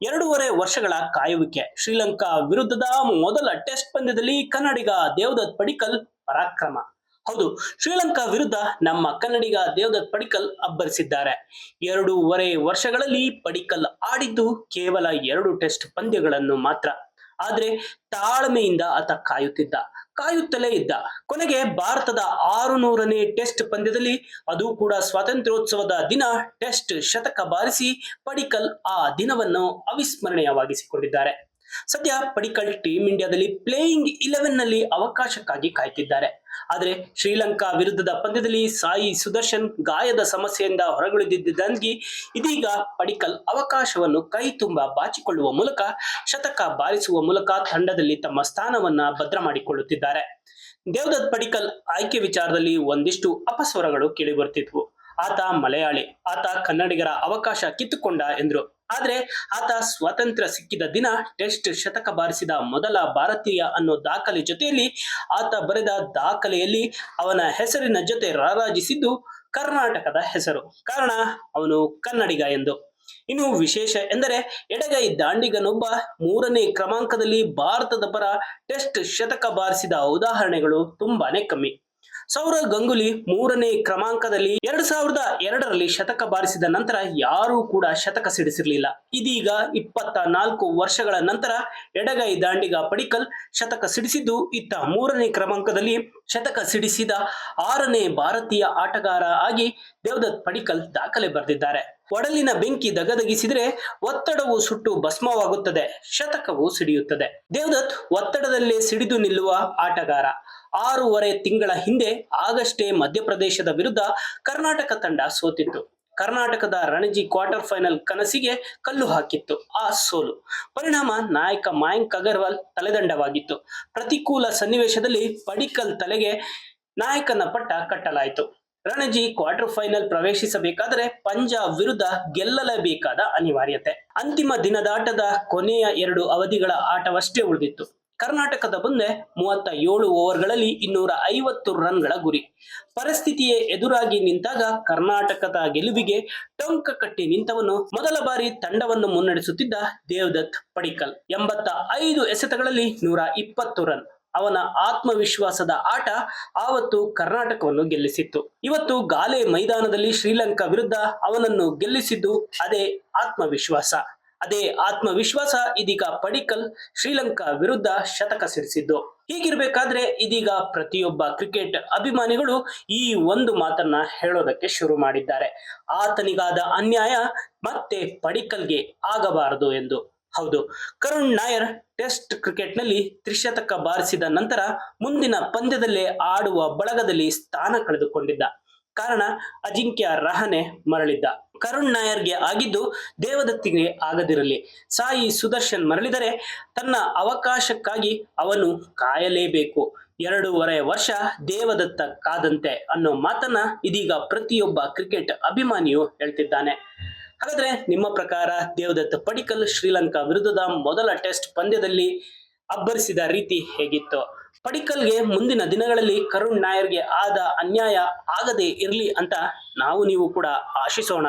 ಎರಡೂವರೆ ವರ್ಷಗಳ ಕಾಯುವಿಕೆ ಶ್ರೀಲಂಕಾ ವಿರುದ್ಧದ ಮೊದಲ ಟೆಸ್ಟ್ ಪಂದ್ಯದಲ್ಲಿ ಕನ್ನಡಿಗ ದೇವದತ್ ಪಡಿಕ್ಕಲ್ ಪರಾಕ್ರಮ. ಹೌದು, ಶ್ರೀಲಂಕಾ ವಿರುದ್ಧ ನಮ್ಮ ಕನ್ನಡಿಗ ದೇವದತ್ ಪಡಿಕ್ಕಲ್ ಅಬ್ಬರಿಸಿದ್ದಾರೆ. ಎರಡೂವರೆ ವರ್ಷಗಳಲ್ಲಿ ಪಡಿಕ್ಕಲ್ ಆಡಿದ್ದು ಕೇವಲ 2 ಟೆಸ್ಟ್ ಪಂದ್ಯಗಳನ್ನು ಮಾತ್ರ. ಆದ್ರೆ ತಾಳ್ಮೆಯಿಂದ ಆತ ಕಾಯುತ್ತಲೇ ಇದ್ದ. ಕೊನೆಗೆ ಭಾರತದ 600ನೇ ಟೆಸ್ಟ್ ಪಂದ್ಯದಲ್ಲಿ, ಅದು ಕೂಡ ಸ್ವಾತಂತ್ರ್ಯೋತ್ಸವದ ದಿನ, ಟೆಸ್ಟ್ ಶತಕ ಬಾರಿಸಿ ಪಡಿಕ್ಕಲ್ ಆ ದಿನವನ್ನು ಅವಿಸ್ಮರಣೀಯವಾಗಿಸಿಕೊಂಡಿದ್ದಾರೆ. ಸದ್ಯ ಪಡಿಕ್ಕಲ್ ಟೀಂ ಇಂಡಿಯಾದಲ್ಲಿ ಪ್ಲೇಯಿಂಗ್ 11ನಲ್ಲಿ ಅವಕಾಶಕ್ಕಾಗಿ ಕಾಯ್ತಿದ್ದಾರೆ. ಆದರೆ ಶ್ರೀಲಂಕಾ ವಿರುದ್ಧದ ಪಂದ್ಯದಲ್ಲಿ ಸಾಯಿ ಸುದರ್ಶನ್ ಗಾಯದ ಸಮಸ್ಯೆಯಿಂದ ಹೊರಗುಳಿದಿದ್ದರಿಂದಾಗಿ ಇದೀಗ ಪಡಿಕ್ಕಲ್ ಅವಕಾಶವನ್ನು ಕೈ ತುಂಬ ಬಾಚಿಕೊಳ್ಳುವ ಮೂಲಕ, ಶತಕ ಬಾರಿಸುವ ಮೂಲಕ ತಂಡದಲ್ಲಿ ತಮ್ಮ ಸ್ಥಾನವನ್ನ ಭದ್ರ ಮಾಡಿಕೊಳ್ಳುತ್ತಿದ್ದಾರೆ. ದೇವದತ್ ಪಡಿಕ್ಕಲ್ ಆಯ್ಕೆ ವಿಚಾರದಲ್ಲಿ ಒಂದಿಷ್ಟು ಅಪಸ್ವರಗಳು ಕೇಳಿಬರುತ್ತಿದ್ವು. ಆತ ಮಲಯಾಳಿ, ಆತ ಕನ್ನಡಿಗರ ಅವಕಾಶ ಕಿತ್ತುಕೊಂಡ ಎಂದ್ರು. ಆದ್ರೆ ಆತ ಸ್ವಾತಂತ್ರ್ಯ ಸಿಕ್ಕಿದ ದಿನ ಟೆಸ್ಟ್ ಶತಕ ಬಾರಿಸಿದ ಮೊದಲ ಭಾರತೀಯ ಅನ್ನೋ ದಾಖಲೆ ಜೊತೆಯಲ್ಲಿ ಆತ ಬರೆದ ದಾಖಲೆಯಲ್ಲಿ ಅವನ ಹೆಸರಿನ ಜೊತೆ ರಾರಾಜಿಸಿದ್ದು ಕರ್ನಾಟಕದ ಹೆಸರು. ಕಾರಣ, ಅವನು ಕನ್ನಡಿಗ ಎಂದು. ಇನ್ನು ವಿಶೇಷ ಎಂದರೆ, ಎಡಗೈ ದಾಂಡಿಗನೊಬ್ಬ 3ನೇ ಕ್ರಮಾಂಕದಲ್ಲಿ ಭಾರತದ ಪರ ಟೆಸ್ಟ್ ಶತಕ ಬಾರಿಸಿದ ಉದಾಹರಣೆಗಳು ತುಂಬಾನೇ ಕಮ್ಮಿ. ಸೌರವ್ ಗಂಗೂಲಿ 3ನೇ ಕ್ರಮಾಂಕದಲ್ಲಿ 2002ರಲ್ಲಿ ಶತಕ ಬಾರಿಸಿದ ನಂತರ ಯಾರೂ ಕೂಡ ಶತಕ ಸಿಡಿಸಿರಲಿಲ್ಲ. ಇದೀಗ 24 ವರ್ಷಗಳ ನಂತರ ಎಡಗೈ ದಾಂಡಿಗ ಪಡಿಕ್ಕಲ್ ಶತಕ ಸಿಡಿಸಿದ್ದು, ಇತ್ತ 3ನೇ ಕ್ರಮಾಂಕದಲ್ಲಿ ಶತಕ ಸಿಡಿಸಿದ 6ನೇ ಭಾರತೀಯ ಆಟಗಾರ ಆಗಿ ದೇವದತ್ ಪಡಿಕ್ಕಲ್ ದಾಖಲೆ ಬರೆದಿದ್ದಾರೆ. ಒಡಲಿನ ಬೆಂಕಿ ದಗದಗಿಸಿದರೆ ಒತ್ತಡವು ಸುಟ್ಟು ಭಸ್ಮವಾಗುತ್ತದೆ, ಶತಕವು ಸಿಡಿಯುತ್ತದೆ. ದೇವದತ್ ಒತ್ತಡದಲ್ಲೇ ಸಿಡಿದು ನಿಲ್ಲುವ ಆಟಗಾರ. 6.5 ತಿಂಗಳ ಹಿಂದೆ ಆಗಷ್ಟೇ ಮಧ್ಯಪ್ರದೇಶದ ವಿರುದ್ಧ ಕರ್ನಾಟಕ ತಂಡ ಸೋತಿತ್ತು. ಕರ್ನಾಟಕದ ರಣಜಿ ಕ್ವಾರ್ಟರ್ ಫೈನಲ್ ಕನಸಿಗೆ ಕಲ್ಲು ಹಾಕಿತ್ತು ಆ ಸೋಲು. ಪರಿಣಾಮ ನಾಯಕ ಮಯಾಂಕ್ ಅಗರ್ವಾಲ್ ತಲೆದಂಡವಾಗಿತ್ತು. ಪ್ರತಿಕೂಲ ಸನ್ನಿವೇಶದಲ್ಲಿ ಪಡಿಕ್ಕಲ್ ತಲೆಗೆ ನಾಯಕನ ಪಟ್ಟ ಕಟ್ಟಲಾಯಿತು. ರಣಜಿ ಕ್ವಾರ್ಟರ್ ಫೈನಲ್ ಪ್ರವೇಶಿಸಬೇಕಾದರೆ ಪಂಜಾಬ್ ವಿರುದ್ಧ ಗೆಲ್ಲಲೇಬೇಕಾದ ಅನಿವಾರ್ಯತೆ. ಅಂತಿಮ ದಿನದಾಟದ ಕೊನೆಯ 2 ಅವಧಿಗಳ ಆಟವಷ್ಟೇ ಉಳಿದಿತ್ತು. ಕರ್ನಾಟಕದ ಮುಂದೆ 37 ಓವರ್ಗಳಲ್ಲಿ 250 ರನ್ಗಳ ಗುರಿ. ಪರಿಸ್ಥಿತಿಯೇ ಎದುರಾಗಿ ನಿಂತಾಗ ಕರ್ನಾಟಕದ ಗೆಲುವಿಗೆ ಟೊಂಕ ಕಟ್ಟಿ ನಿಂತವನು ಮೊದಲ ಬಾರಿ ತಂಡವನ್ನು ಮುನ್ನಡೆಸುತ್ತಿದ್ದ ದೇವದತ್ ಪಡಿಕ್ಕಲ್. 85 ಎಸೆತಗಳಲ್ಲಿ 120 ರನ್. ಅವನ ಆತ್ಮವಿಶ್ವಾಸದ ಆಟ ಆವತ್ತು ಕರ್ನಾಟಕವನ್ನು ಗೆಲ್ಲಿಸಿತ್ತು. ಇವತ್ತು ಗಾಲೆ ಮೈದಾನದಲ್ಲಿ ಶ್ರೀಲಂಕಾ ವಿರುದ್ಧ ಅವನನ್ನು ಗೆಲ್ಲಿಸಿದ್ದು ಅದೇ ಆತ್ಮವಿಶ್ವಾಸ. ಅದೇ ಆತ್ಮವಿಶ್ವಾಸ ಇದೀಗ ಪಡಿಕ್ಕಲ್ ಶ್ರೀಲಂಕಾ ವಿರುದ್ಧ ಶತಕ ಸಿಡಿಸಿದ್ದು. ಹೀಗಿರ್ಬೇಕಾದ್ರೆ ಇದೀಗ ಪ್ರತಿಯೊಬ್ಬ ಕ್ರಿಕೆಟ್ ಅಭಿಮಾನಿಗಳು ಈ ಒಂದು ಮಾತನ್ನ ಹೇಳೋದಕ್ಕೆ ಶುರು ಮಾಡಿದ್ದಾರೆ. ಆತನಿಗಾದ ಅನ್ಯಾಯ ಮತ್ತೆ ಪಡಿಕ್ಕಲ್ಗೆ ಆಗಬಾರದು ಎಂದು. ಹೌದು, ಕರುಣ್ ನಾಯರ್ ಟೆಸ್ಟ್ ಕ್ರಿಕೆಟ್ನಲ್ಲಿ ತ್ರಿಶತಕ ಬಾರಿಸಿದ ನಂತರ ಮುಂದಿನ ಪಂದ್ಯದಲ್ಲೇ ಆಡುವ ಬಳಗದಲ್ಲಿ ಸ್ಥಾನ ಕಳೆದುಕೊಂಡಿದ್ದ. ಕಾರಣ, ಅಜಿಂಕ್ಯ ರಹಾನೆ ಮರಳಿದ್ದ. ಕರುಣ್ ನಾಯರ್ಗೆ ಆಗಿದ್ದು ದೇವದತ್ತಿಗೆ ಆಗದಿರಲಿ. ಸಾಯಿ ಸುದರ್ಶನ್ ಮರಳಿದರೆ ತನ್ನ ಅವಕಾಶಕ್ಕಾಗಿ ಅವನು ಕಾಯಲೇಬೇಕು. 2.5 ವರ್ಷ ದೇವದತ್ತ ಕಾದಂತೆ ಅನ್ನೋ ಮಾತನ್ನ ಇದೀಗ ಪ್ರತಿಯೊಬ್ಬ ಕ್ರಿಕೆಟ್ ಅಭಿಮಾನಿಯು ಹೇಳ್ತಿದ್ದಾನೆ. ಹಾಗಾದ್ರೆ ನಿಮ್ಮ ಪ್ರಕಾರ ದೇವದತ್ ಪಡಿಕ್ಕಲ್ ಶ್ರೀಲಂಕಾ ವಿರುದ್ಧದ ಮೊದಲ ಟೆಸ್ಟ್ ಪಂದ್ಯದಲ್ಲಿ ಅಬ್ಬರಿಸಿದ ರೀತಿ ಹೇಗಿತ್ತು? ಪಡಿಕ್ಕಲ್ಗೆ ಮುಂದಿನ ದಿನಗಳಲ್ಲಿ ಕರುಣ್ ನಾಯರ್ಗೆ ಆದ ಅನ್ಯಾಯ ಆಗದೆ ಇರಲಿ ಅಂತ ನಾವು ನೀವು ಕೂಡ ಆಶಿಸೋಣ.